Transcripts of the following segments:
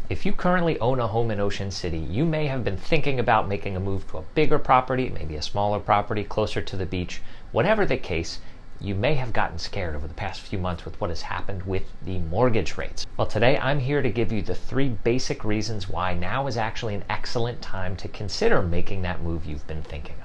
If you currently own a home in Ocean City, you may have been thinking about making a move to a bigger property, maybe a smaller property closer to the beach. Whatever the case, you may have gotten scared over the past few months with what has happened with the mortgage rates. Well, today I'm here to give you the 3 basic reasons why now is actually an excellent time to consider making that move you've been thinking of.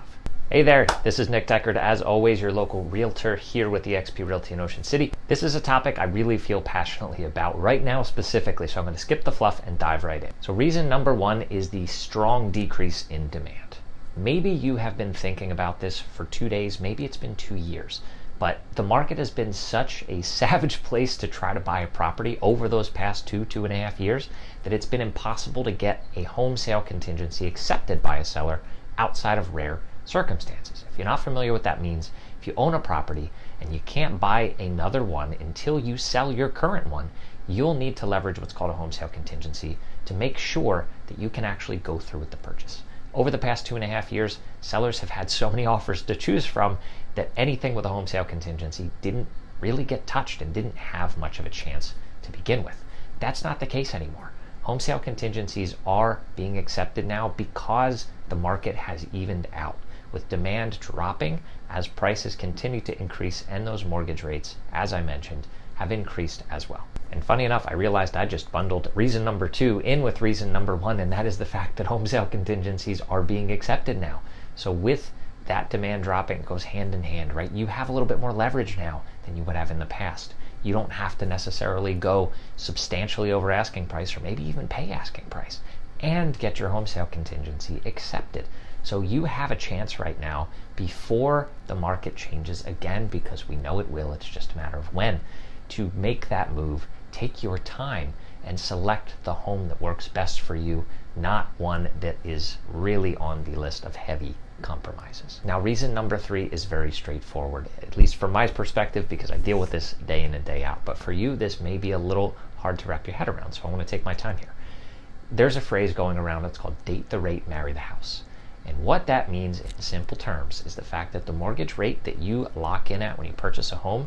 Hey there, this is Nick Deckard, as always, your local realtor here with the XP Realty in Ocean City. This is a topic I really feel passionately about right now specifically, so I'm going to skip the fluff and dive right in. So reason number 1 is the strong decrease in demand. Maybe you have been thinking about this for 2 days, maybe it's been 2 years, but the market has been such a savage place to try to buy a property over those past 2.5 years that it's been impossible to get a home sale contingency accepted by a seller outside of rare circumstances. If you're not familiar with what that means, if you own a property and you can't buy another one until you sell your current one, you'll need to leverage what's called a home sale contingency to make sure that you can actually go through with the purchase. Over the past 2.5 years, sellers have had so many offers to choose from that anything with a home sale contingency didn't really get touched and didn't have much of a chance to begin with. That's not the case anymore. Home sale contingencies are being accepted now because the market has evened out, with demand dropping as prices continue to increase and those mortgage rates, as I mentioned, have increased as well. And funny enough, I realized I just bundled reason number 2 in with reason number 1, and that is the fact that home sale contingencies are being accepted now. So with that demand dropping, it goes hand in hand, right? You have a little bit more leverage now than you would have in the past. You don't have to necessarily go substantially over asking price or maybe even pay asking price and get your home sale contingency accepted. So you have a chance right now before the market changes again, because we know it will, it's just a matter of when, to make that move. Take your time and select the home that works best for you, not one that is really on the list of heavy compromises. Now, reason number 3 is very straightforward, at least from my perspective, because I deal with this day in and day out. But for you, this may be a little hard to wrap your head around, so I want to take my time here. There's a phrase going around that's called date the rate, marry the house. And what that means in simple terms is the fact that the mortgage rate that you lock in at when you purchase a home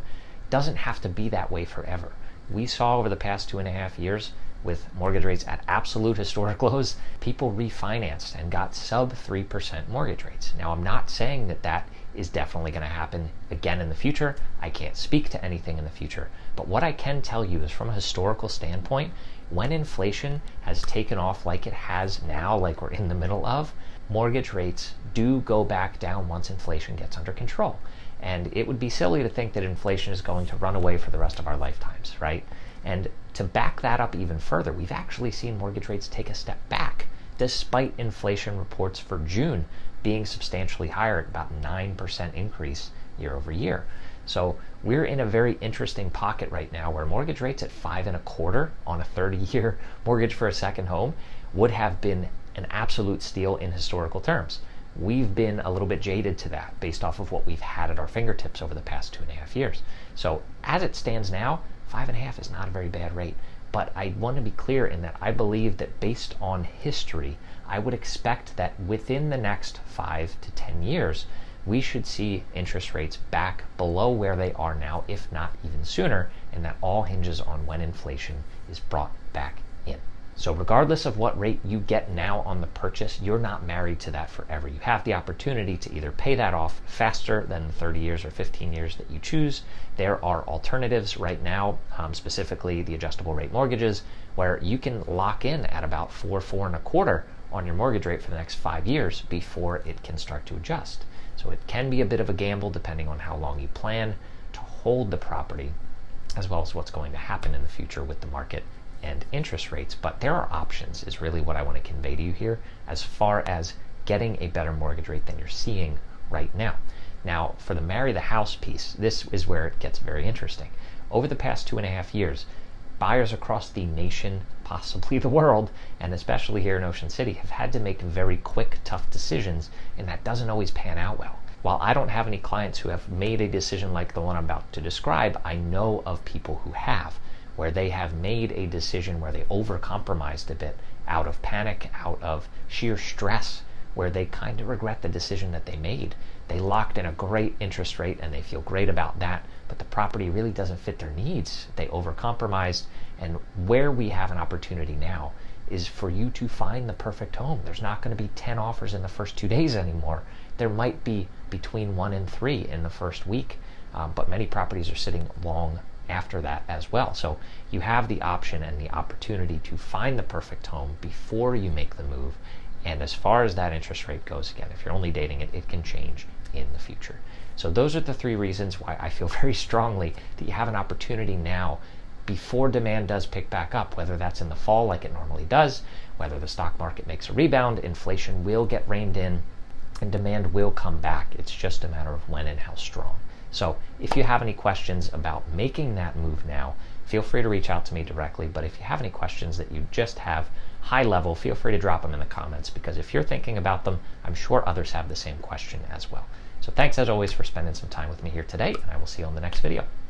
doesn't have to be that way forever. We saw over the past 2.5 years, with mortgage rates at absolute historic lows, people refinanced and got sub 3% mortgage rates. Now, I'm not saying that that is definitely going to happen again in the future. I can't speak to anything in the future. But what I can tell you is, from a historical standpoint, when inflation has taken off like it has now, like we're in the middle of, mortgage rates do go back down once inflation gets under control. And it would be silly to think that inflation is going to run away for the rest of our lifetimes, right? And to back that up even further, we've actually seen mortgage rates take a step back, despite inflation reports for June being substantially higher at about 9% increase year over year. So we're in a very interesting pocket right now where mortgage rates at 5.25% on a 30-year mortgage for a second home would have been an absolute steal in historical terms. We've been a little bit jaded to that based off of what we've had at our fingertips over the past 2.5 years. So as it stands now, 5.5 is not a very bad rate. But I want to be clear in that I believe that based on history, I would expect that within the next 5 to 10 years, we should see interest rates back below where they are now, if not even sooner, and that all hinges on when inflation is brought back in. So regardless of what rate you get now on the purchase, you're not married to that forever. You have the opportunity to either pay that off faster than the 30 years or 15 years that you choose. There are alternatives right now, specifically the adjustable rate mortgages, where you can lock in at about 4.25% on your mortgage rate for the next 5 years before it can start to adjust. So it can be a bit of a gamble depending on how long you plan to hold the property, as well as what's going to happen in the future with the market and interest rates. But there are options, is really what I want to convey to you here, as far as getting a better mortgage rate than you're seeing right now. Now, for the marry the house piece, this is where it gets very interesting. Over the past 2.5 years, buyers across the nation, possibly the world, and especially here in Ocean City, have had to make very quick, tough decisions, and that doesn't always pan out well. While I don't have any clients who have made a decision like the one I'm about to describe, I know of people who have, where they have made a decision where they overcompromised a bit out of panic, out of sheer stress, where they kind of regret the decision that they made. They locked in a great interest rate and they feel great about that, but the property really doesn't fit their needs. They overcompromised, and where we have an opportunity now is for you to find the perfect home. There's not going to be 10 offers in the first 2 days anymore. There might be between 1 and 3 in the first week, but many properties are sitting long after that as well. So you have the option and the opportunity to find the perfect home before you make the move. And as far as that interest rate goes, again, if you're only dating it, it can change in the future. So those are the 3 reasons why I feel very strongly that you have an opportunity now before demand does pick back up, whether that's in the fall like it normally does, whether the stock market makes a rebound, inflation will get reined in, and demand will come back. It's just a matter of when and how strong. So if you have any questions about making that move now, feel free to reach out to me directly. But if you have any questions that you just have high level, feel free to drop them in the comments, because if you're thinking about them, I'm sure others have the same question as well. So thanks as always for spending some time with me here today, and I will see you on the next video.